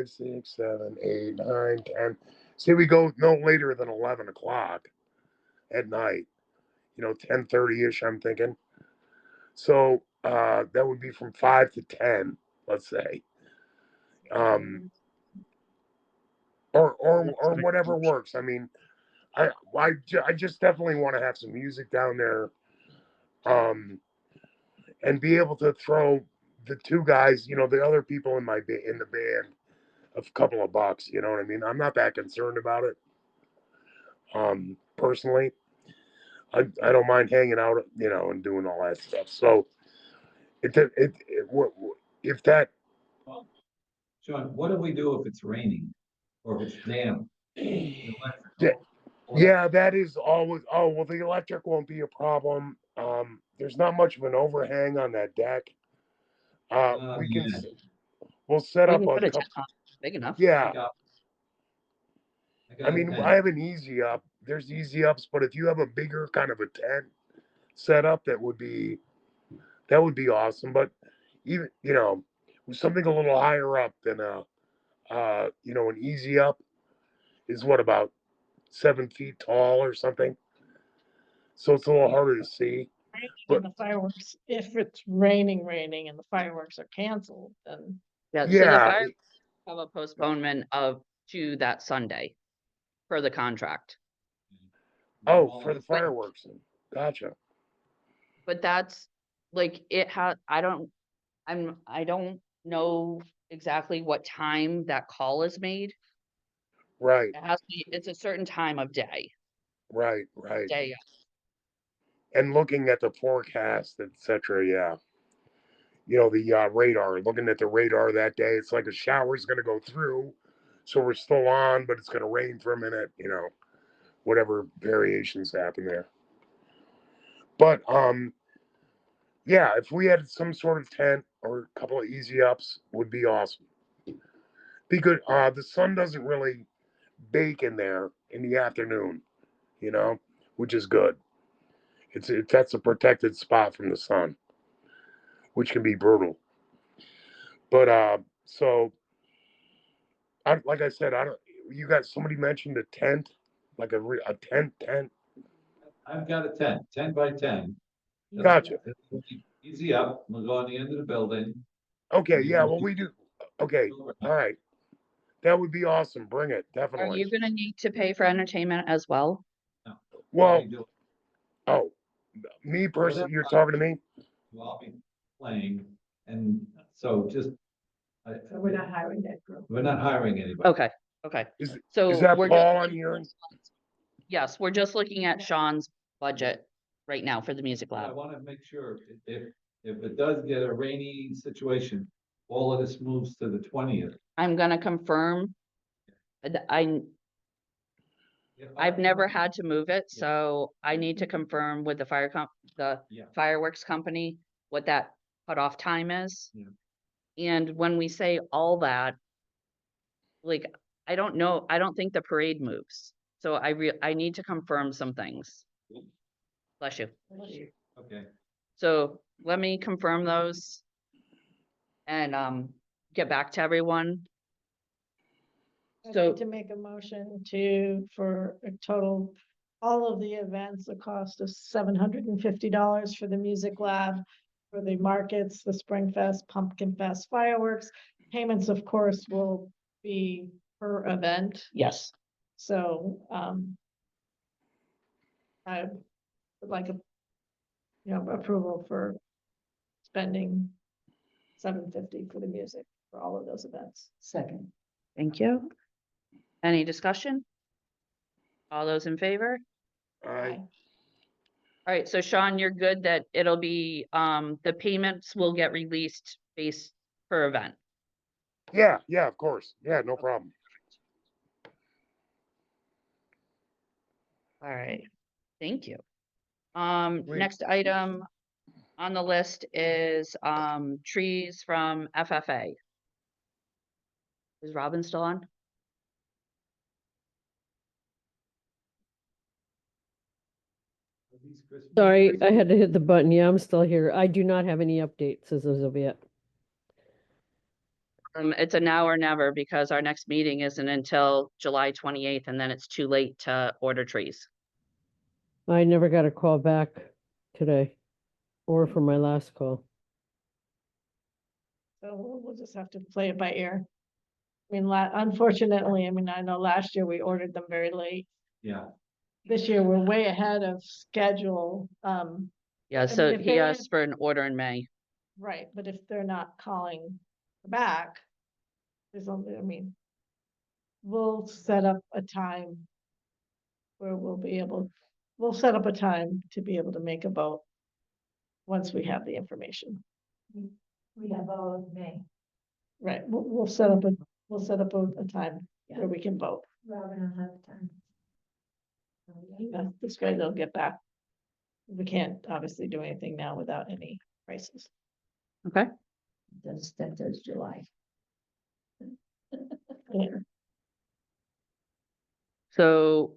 6, 7, 8, 9, 10. Say we go no later than 11 o'clock at night, 10:30 ish, I'm thinking. So that would be from 5 to 10, let's say. Um, or whatever works. I mean, I just definitely want to have some music down there, and be able to throw the two guys, the other people in the band, a couple of bucks. You know what I mean? I'm not that concerned about it. Personally, I don't mind hanging out, and doing all that stuff. So if that. Well, Sean, what do we do if it's raining or if it's damp? Electrical. Yeah, that is always. Oh, well, the electric won't be a problem. There's not much of an overhang on that deck. We can. Yeah. We'll set We up can a put a couple. tent on, big enough. Yeah, I I got a mean, tent. I have an easy up. There's easy ups, but if you have a bigger kind of a tent set up, that would be awesome. But even with something a little higher up than an easy up is what, about 7 feet tall or something. So it's a little harder to see. But and the fireworks, if it's raining and the fireworks are canceled, then Yeah, so the yeah, fire have a postponement to that Sunday per the contract. oh, for the But fireworks. Gotcha. but that's like I don't know exactly what time that call is made. Right, It's a certain time of day. right, right. Day. And looking at the forecast, etc. Yeah, the radar. Looking at the radar that day, it's like a shower's going to go through, so we're still on, but it's going to rain for a minute. Whatever variations happen there. But yeah, if we had some sort of tent or a couple of easy ups, would be awesome. Be good. The sun doesn't really bake in there in the afternoon, which is good. That's a protected spot from the sun, which can be brutal. But so like I said, I don't. You got somebody mentioned a tent, like a tent. I've got a tent, 10 by 10. Gotcha. Easy up, we'll go on the end of the building. Okay, You yeah, can well, do- we do, okay, all right. That would be awesome. Bring it, Are definitely. you gonna need to pay for entertainment as well? Well, We do- oh, me personally, you're Whatever. talking to me? We'll all be playing, and so just. So we're not hiring that group. We're not hiring anybody. Okay, okay. Is So that we're Paul just, on here? yes, we're just looking at Sean's budget right now for the music I lab. wanna make sure if it does get a rainy situation, all of this moves to the 20th. I'm gonna confirm. I've never had to move it, Yeah. so I need to confirm with the the Yeah. fireworks company what that cutoff time is. Yeah. And when we say all that, like, I don't know, I don't think the parade moves. So I need to confirm some things. Bless you. Okay, So let me confirm those. And get back to everyone. I'd So- like to make a motion to, for a total, all of the events, the cost of $750 for the music lab, for the markets, the Spring Fest, Pumpkin Fest fireworks. Payments, of course, will be per event, Yes. so, I would like a, approval for spending $750 for the music for all of those events. Second. Thank you. Any discussion? All those in favor? All right, All right, so Sean, you're good that it'll be, the payments will get released based per event. yeah, of course, yeah, no problem. All right, thank you. Wait. Next item on the list is, trees from FFA. Is Robin still on? Are these Christmas Sorry, trees? I had to hit the button. Yeah, I'm still here. I do not have any updates as of yet. It's a now or never because our next meeting isn't until July 28th and then it's too late to order trees. I never got a call back today or from my last call. So we'll just have to play it by ear. I mean, unfortunately, I mean, I know last year we ordered them very late. Yeah, This year we're way ahead of schedule. Yeah, I so mean, if he they asked for an order in May. right, but if they're not calling back, there's only, I mean, we'll set up a time where we'll set up a time to be able to make a vote once we have the information. We have all of May. Right, we'll set up a time where we can vote. Robin will have time. This way they'll get back. We can't obviously do anything now without any prices. Okay, That does July. Yeah. so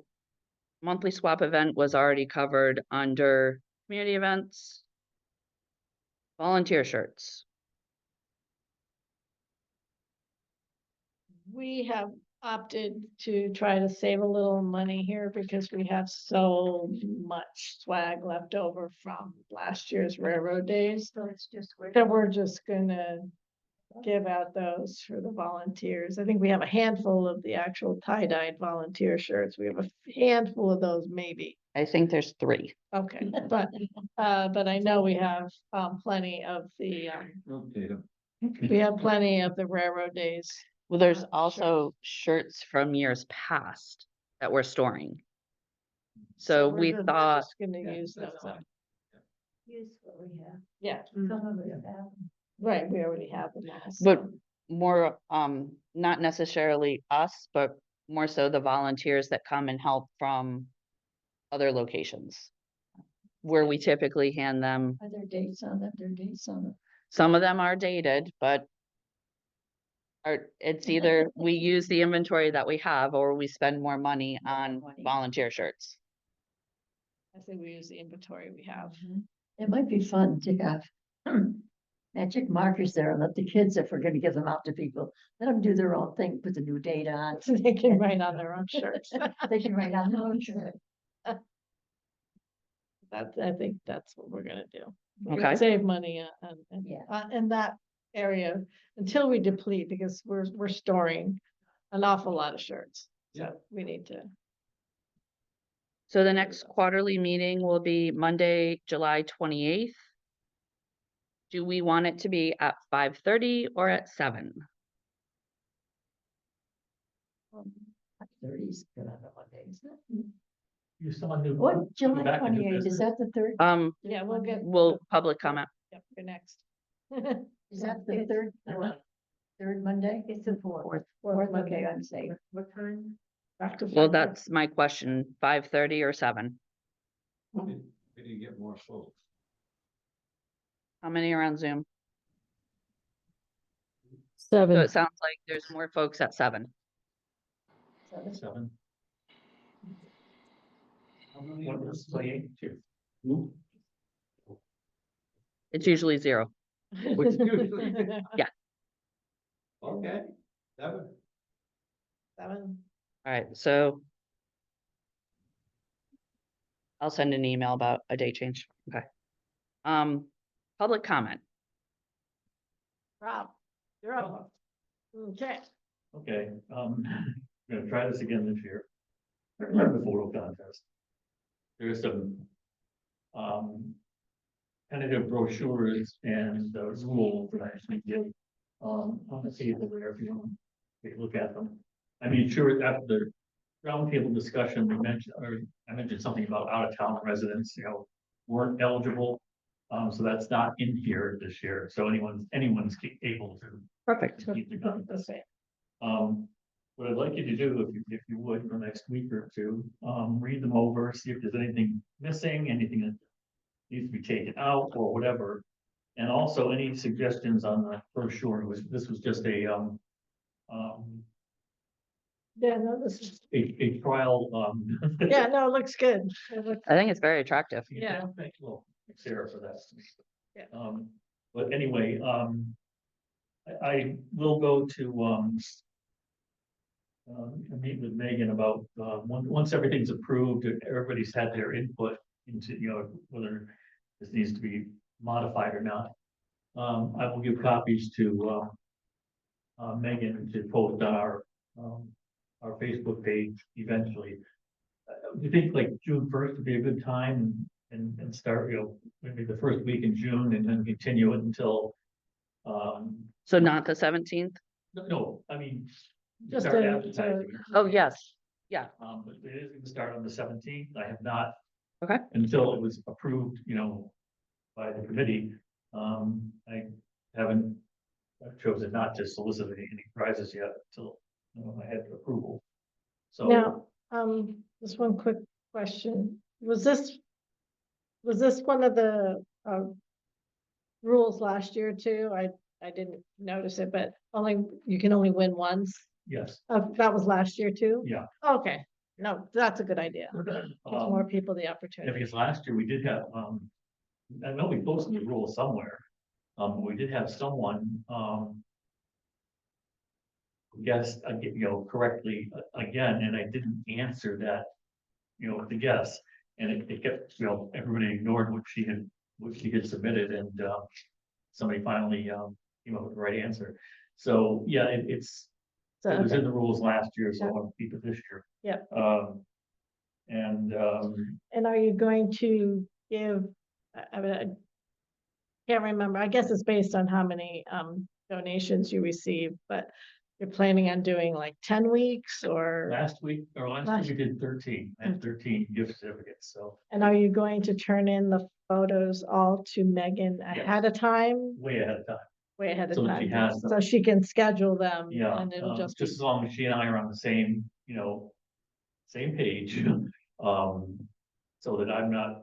monthly swap event was already covered under community events. Volunteer shirts. We have opted to try to save a little money here because we have so much swag left over from last year's railroad days. So it's just. That we're just gonna give out those for the volunteers. I think we have a handful of the actual tie-dyed volunteer shirts. We have a handful of those maybe. I think there's 3. Okay, but I know we have plenty of the, okay. we have plenty of the railroad days. Well, there's Sure. also shirts from years past that we're storing. So we we're thought, just gonna Yeah, use those that's up. fine. Use what we have. Yeah, Some of us have. right, we already have them all. but so. more, not necessarily us, but more so the volunteers that come and help from other locations. Where we typically hand them, Are there dates on it? There are dates on it. some of them are dated, but it's either we use the inventory that we have or we spend more money on money. volunteer shirts. I think we use the inventory we have. It might be fun to have magic markers there and let the kids, if we're gonna give them out to people, let them do their own thing, put the new date on. So they can write on their own shirts. They can write on their own shirt. I think that's what we're gonna do. We're Okay. gonna save money Yeah. in that area until we deplete, because we're storing an awful lot of shirts. Yeah. So we need to, So the next quarterly meeting will be Monday, July 28th. Do we want it to be at 5:30 or at 7? 30's good on a Monday, isn't it? You someone new. What, July back into 28th, is business? that the third? yeah, we'll get. Will public comment? Yep, you're next. Is that the third? Third Monday? It's the fourth. Fourth, okay, I'm safe. What time? Back to Well, 5:30. that's my question, 5:30 or 7? We need to get more folks. How many are on Zoom? So 7. it sounds like there's more folks at 7. 7. How many What of was us? 28? Two. It's usually 0. Which usually- Yeah. Okay, that would, 7. All right, so I'll send an email about a date change. Okay. Public comment. Rob, you're up. Okay. Okay, I'm gonna try this again this year. The photo contest. There's some tentative brochures and rules that I actually did on the table there, if you want to take a look at them. I mean, sure, after the roundtable discussion, we mentioned, or I mentioned something about out-of-town residents, weren't eligible. So that's not in here this year, so anyone's able to. Perfect. keep the contest. What I'd like you to do, if you would, for the next week or two, read them over, see if there's anything missing, anything that needs to be taken out or whatever. And also any suggestions on the brochure. This was just a Yeah, no, this is, a trial. yeah, no, it looks good. It looks- I think it's very attractive. Yeah. Thank you, well, Sarah, for that. Yeah. But anyway, I will go to meet with Megan about, once everything's approved, everybody's had their input into, whether this needs to be modified or not. I will give copies to Megan to post on our Facebook page eventually. Do you think like June 1st would be a good time and start, maybe the first week in June and then continue it until, So not the 17th? no, I mean. Just start to- advertising. Oh, yes. Yeah. But it is gonna start on the 17th. I have not. Okay. Until it was approved, by the committee, I haven't, I've chosen not to solicit any prizes yet until, I had approval. So. Now, just one quick question. Was this one of the, rules last year too? I didn't notice it, but you can only win once. Yes, That was last year too? yeah. Okay, no, that's a good idea. Gives more people the Yeah, opportunity. because last year we did have, I know we posted the rule somewhere. We did have someone, guess, correctly again, and I didn't answer that, the guess. And it kept, everybody ignored what she had submitted, and, somebody finally, came up with the right answer. So, yeah, it was in the rules last year, so I want to keep it this year. Yeah. And, And are you going to give, I mean, I can't remember, I guess it's based on how many donations you receive, but you're planning on doing like 10 weeks or, last week we did 13, I had 13 gift certificates, so and are you going to turn in the photos all to Megan ahead of time? way ahead of time. Way ahead of So that she time, has them. so she can schedule them Yeah, and it'll just be, just as long as she and I are on the same, same page. So that I'm not,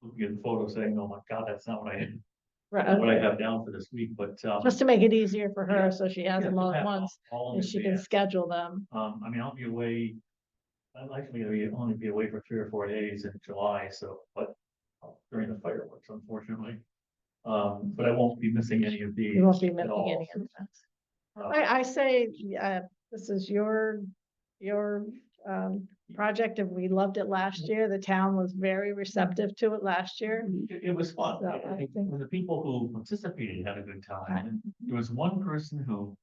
looking at the photo saying, oh my God, that's not what I have down for this week, but. just to make it easier for her, Yeah. so she has yeah, them to all at have once all in and she can advance. schedule them. I mean, I'll be away. I'd likely only be away for 3 or 4 days in July, so, but during the fireworks, unfortunately. But I won't be missing any of these. You won't be at missing all. any of them. Uh, I say, this is your project and we loved it last year. The town was very receptive to it last year. It was fun. So I think- The people who participated had a good time. And there was one person who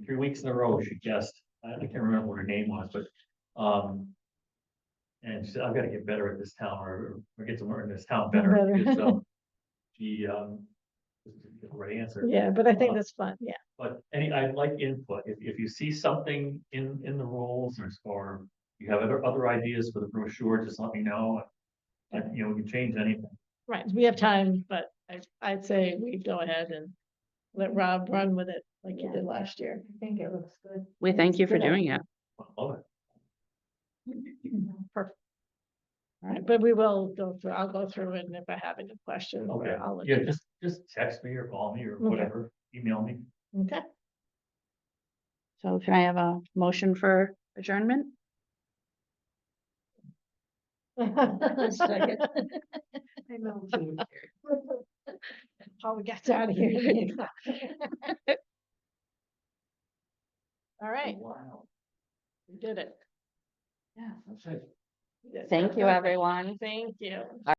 3 weeks in a row, she guessed, I can't remember what her name was, but, and she said, I've got to get better at this town or get to learn this town better. Better. Because, she, didn't get the right answer. Yeah, but I think that's fun, yeah. But I'd like input. If you see something in the rules or you have other ideas for the brochure, just let me know. And, you know, we can change anything. Right, we have time, but I'd say we go ahead and let Rob run with it like he did last year. I think it looks good. We thank you for Good doing idea. it. I love it. Perfect. All right, but we will go through, I'll go through it and if I have any questions, Okay, I'll let yeah, you know. just text me or call me or Okay. whatever, email me. Okay. So can I have a motion for adjournment? Second. I know. Paul gets out of here. All right, Wow. we did it. Yeah. That's it. We did it. Thank you, Perfect. everyone. Thank you.